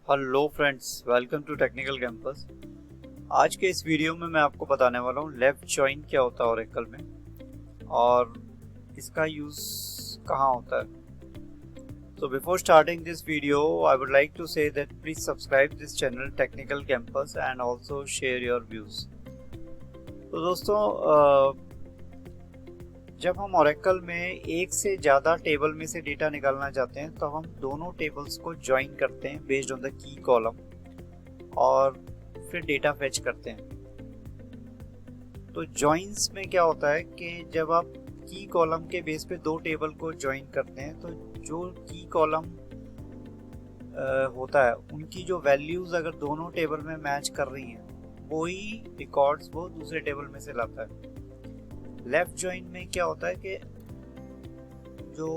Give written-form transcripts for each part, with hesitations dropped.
Hello friends, welcome to technical campus. आज के इस वीडियो में मैं आपको बताने वाला हूँ लेफ्ट जॉइन क्या होता है ओरेकल में और इसका यूज़ कहाँ होता है। So before starting this video, I would like to say that please subscribe this channel Technical Campus and also share your views। तो दोस्तों, जब हम ओरेकल में एक से ज़्यादा टेबल में से डेटा निकालना चाहते हैं तो हम दोनों टेबल्स को ज्वाइन करते हैं based on the key column और फिर डेटा फेच करते हैं। तो जॉइंस में क्या होता है कि जब आप की कॉलम के बेस पे दो टेबल को ज्वाइन करते हैं तो जो की कॉलम होता है उनकी जो वैल्यूज़ अगर दोनों टेबल में मैच कर रही हैं वही रिकॉर्ड्स वो दूसरे टेबल में से लाता है। लेफ्ट जॉइन में क्या होता है कि जो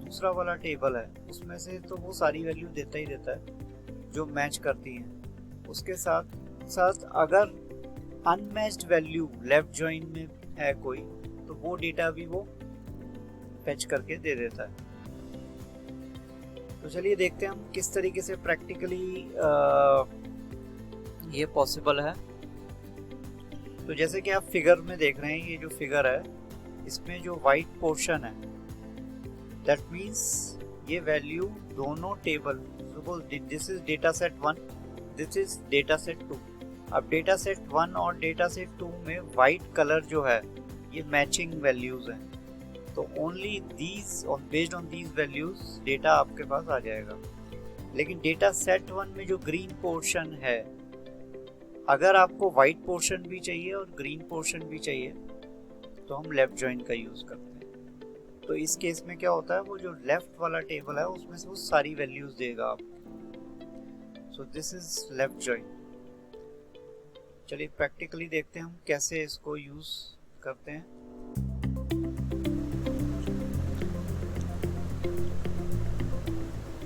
दूसरा वाला टेबल है उसमें से तो वो सारी वैल्यू देता ही देता है जो मैच करती हैं। उसके साथ साथ अगर अनमैच्ड वैल्यू लेफ्ट जॉइन में है कोई तो वो डेटा भी वो फेच करके दे देता है। तो चलिए देखते हैं हम किस तरीके से प्रैक्टिकली ये पॉसिबल है। तो जैसे कि आप फिगर में देख रहे हैं, ये जो फिगर है इसमें जो वाइट पोर्शन है दैट मीन्स ये वैल्यू दोनों table, suppose this is data set 1, this is data set 2। अब डेटा सेट 1 और डेटा सेट 2 में वाइट कलर जो है ये मैचिंग वैल्यूज हैं, तो only these based on these values data आपके पास आ जाएगा। लेकिन डेटा सेट 1 में जो ग्रीन पोर्शन है, अगर आपको वाइट पोर्शन भी चाहिए और ग्रीन पोर्शन भी चाहिए तो हम लेफ्ट जॉइन का यूज़ करते हैं। तो इस केस में क्या होता है, वो जो लेफ्ट वाला टेबल है उसमें से वो सारी वैल्यूज देगा आपको। सो दिस इज लेफ्ट जॉइन। चलिए प्रैक्टिकली देखते हैं हम कैसे इसको यूज़ करते हैं।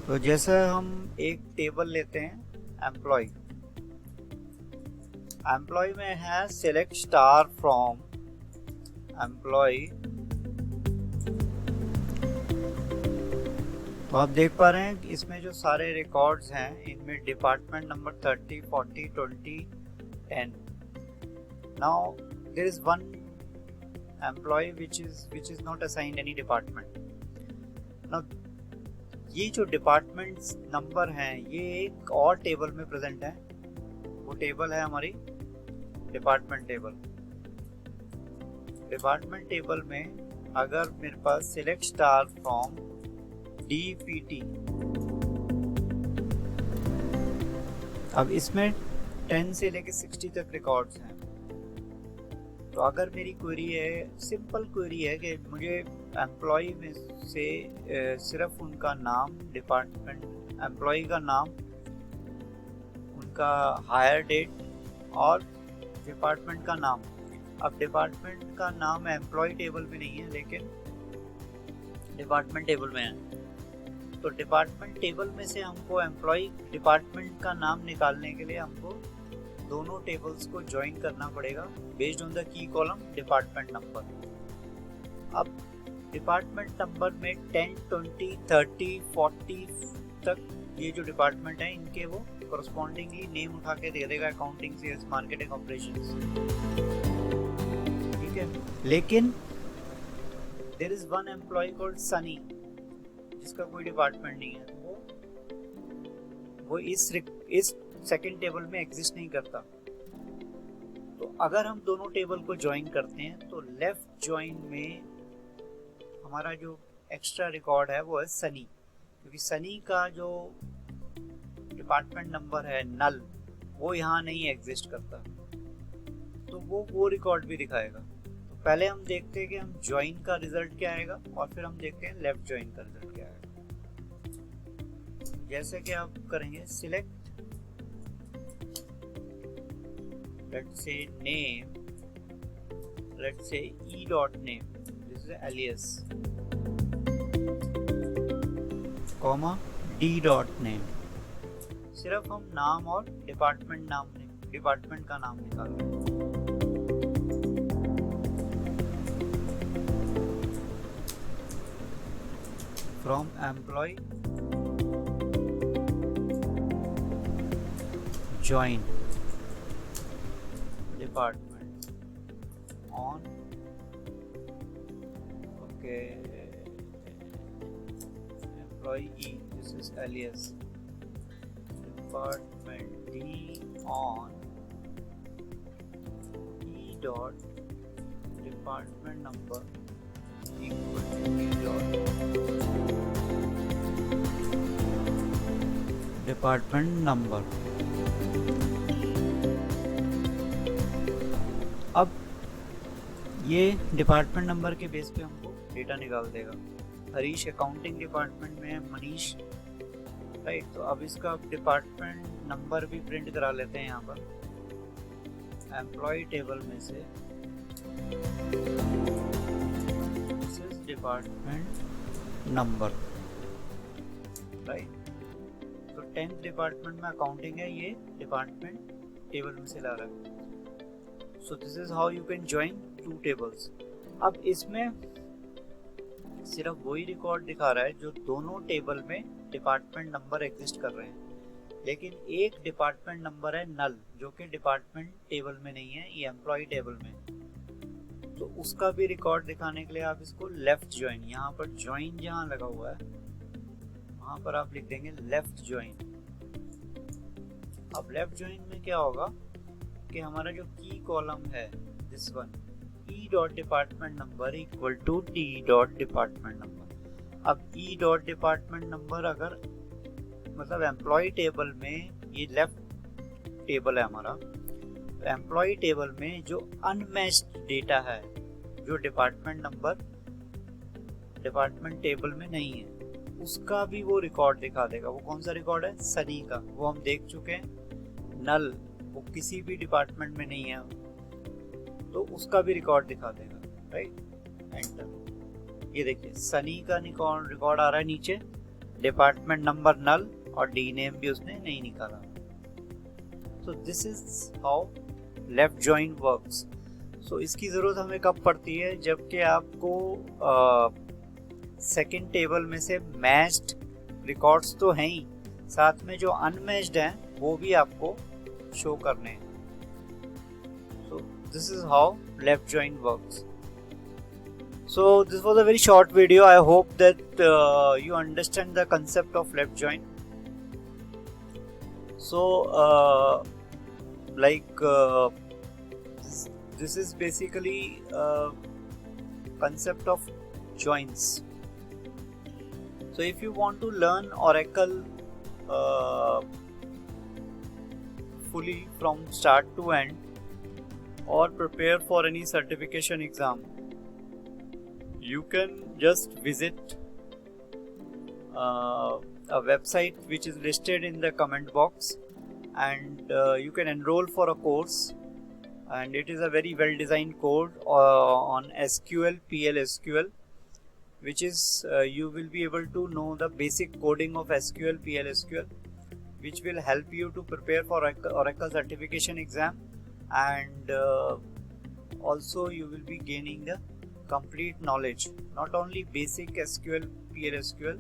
तो जैसे हम एक टेबल लेते हैं एम्प्लॉय में है सेलेक्ट स्टार फ्रॉम एम्प्लॉय। तो आप देख पा रहे हैं कि इसमें जो सारे रिकॉर्ड्स हैं इनमें department number 30, 40, 20, 10। Now there is one employee which is not assigned any department। Now ये जो डिपार्टमेंट्स नंबर हैं ये एक और टेबल में प्रेजेंट है। वो टेबल है हमारी डिपार्टमेंट टेबल में अगर मेरे पास सिलेक्ट स्टार फ्रॉम DPT, अब इसमें 10 से लेके 60 तक रिकॉर्ड्स हैं। तो अगर मेरी क्वेरी है, सिंपल क्वेरी है कि मुझे एम्प्लॉय में से सिर्फ उनका नाम, डिपार्टमेंट एम्प्लॉय का नाम, उनका हायर डेट और डिपार्टमेंट का नाम। अब डिपार्टमेंट का नाम एम्प्लॉय टेबल में नहीं है लेकिन डिपार्टमेंट टेबल में है। तो डिपार्टमेंट टेबल में से हमको एम्प्लॉय डिपार्टमेंट का नाम निकालने के लिए हमको दोनों टेबल्स को ज्वाइन करना पड़ेगा based on the key column department number. अब डिपार्टमेंट नंबर में 10, 20, 30, 40 तक ये जो डिपार्टमेंट है इनके वो correspondingly नेम उठा के दे देगा, अकाउंटिंग, सेल्स, मार्केटिंग, ऑपरेशंस, ठीक है। लेकिन there is one employee called Sunny जिसका कोई डिपार्टमेंट नहीं है, वो इस सेकंड टेबल में एग्जिस्ट नहीं करता। तो अगर हम दोनों टेबल को ज्वाइन करते हैं तो लेफ्ट ज्वाइन में हमारा जो एक्स्ट्रा रिकॉर्ड है वो है सनी, क्योंकि सनी का जो डिपार्टमेंट नंबर है नल वो यहाँ नहीं एग्जिस्ट करता, तो वो रिकॉर्ड भी दिखाएगा। तो पहले हम देखते हैं कि हम ज्वाइन का रिजल्ट क्या आएगा और फिर हम देखते हैं लेफ्ट ज्वाइन का रिजल्ट क्या आएगा। जैसे कि आप करेंगे select, let's say name, let's say e.name, this is alias, comma d.name। सिर्फ हम नाम और डिपार्टमेंट का नाम निकाल रहे हैं। From employ join department on, okay, employee E, this is alias, department D on E dot department number equal to E dot department number. अब ये डिपार्टमेंट नंबर के बेस पे हमको डेटा निकाल देगा। हरीश अकाउंटिंग डिपार्टमेंट में है, मनीष, राइट। तो अब इसका डिपार्टमेंट नंबर भी प्रिंट करा लेते हैं यहाँ पर एम्प्लॉय टेबल में से, this is department number, right. तो 10th डिपार्टमेंट में अकाउंटिंग है, ये डिपार्टमेंट टेबल में से ला रहा है। So this is how you can join two tables. अब इसमें सिर्फ वही रिकॉर्ड दिखा रहा है जो दोनों टेबल में डिपार्टमेंट नंबर एग्जिस्ट कर रहे हैं, लेकिन एक डिपार्टमेंट नंबर है नल, जो कि डिपार्टमेंट टेबल में नहीं है, ये एम्प्लॉय टेबल में। तो उसका भी रिकॉर्ड दिखाने के लिए आप इसको लेफ्ट ज्वाइन, यहाँ पर ज्वाइन जहाँ लगा हुआ है वहाँ पर आप लिख देंगे लेफ्ट ज्वाइन। अब लेफ्ट ज्वाइन में क्या होगा कि हमारा जो की कॉलम है this one, E dot department number equal to D dot department number. अब ई डॉट डिपार्टमेंट नंबर अगर मतलब एम्प्लॉय टेबल में, ये लेफ्ट टेबल है हमारा, तो एम्प्लॉय टेबल में जो अनमैच्ड डेटा है, जो डिपार्टमेंट नंबर डिपार्टमेंट टेबल में नहीं है, उसका भी वो रिकॉर्ड दिखा देगा। वो कौन सा रिकॉर्ड है? सनी का, वो हम देख चुके हैं। नल, वो किसी भी डिपार्टमेंट में नहीं है, तो उसका भी रिकॉर्ड दिखा देगा, राइट। एंटर, ये देखिए सनी का रिकॉर्ड आ रहा है नीचे, डिपार्टमेंट नंबर नल और डी नेम भी उसने नहीं निकाला। So this is how left join works. So इसकी ज़रूरत हमें कब पड़ती है? जबकि आपको सेकेंड टेबल में से मैच्ड रिकॉर्ड्स तो हैं ही, साथ में जो अनमैच्ड हैं वो भी आपको शो करने हैं। सो this is how left join works. So this was a very short video. I hope that you understand the concept of left join. So this is basically concept of joins. So if you want to learn Oracle fully from start to end or prepare for any certification exam, you can just visit a website which is listed in the comment box, and you can enroll for a course, and it is a very well designed course on SQL, PL/SQL, which is you will be able to know the basic coding of SQL, PL/SQL, which will help you to prepare for Oracle certification exam, and also you will be gaining the complete knowledge, not only basic SQL, PL/SQL,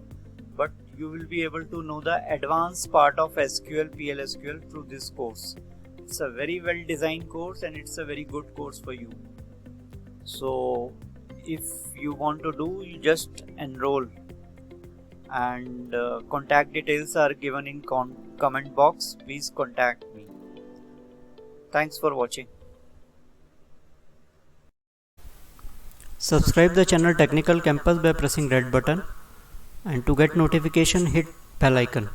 but you will be able to know the advanced part of SQL, PL/SQL through this course. It's a very well designed course and it's a very good course for you. So if you want to do, you just enroll, and contact details are given in comment box. Please contact me. Thanks for watching. Subscribe the channel Technical Campus by pressing red button, and to get notification hit bell icon.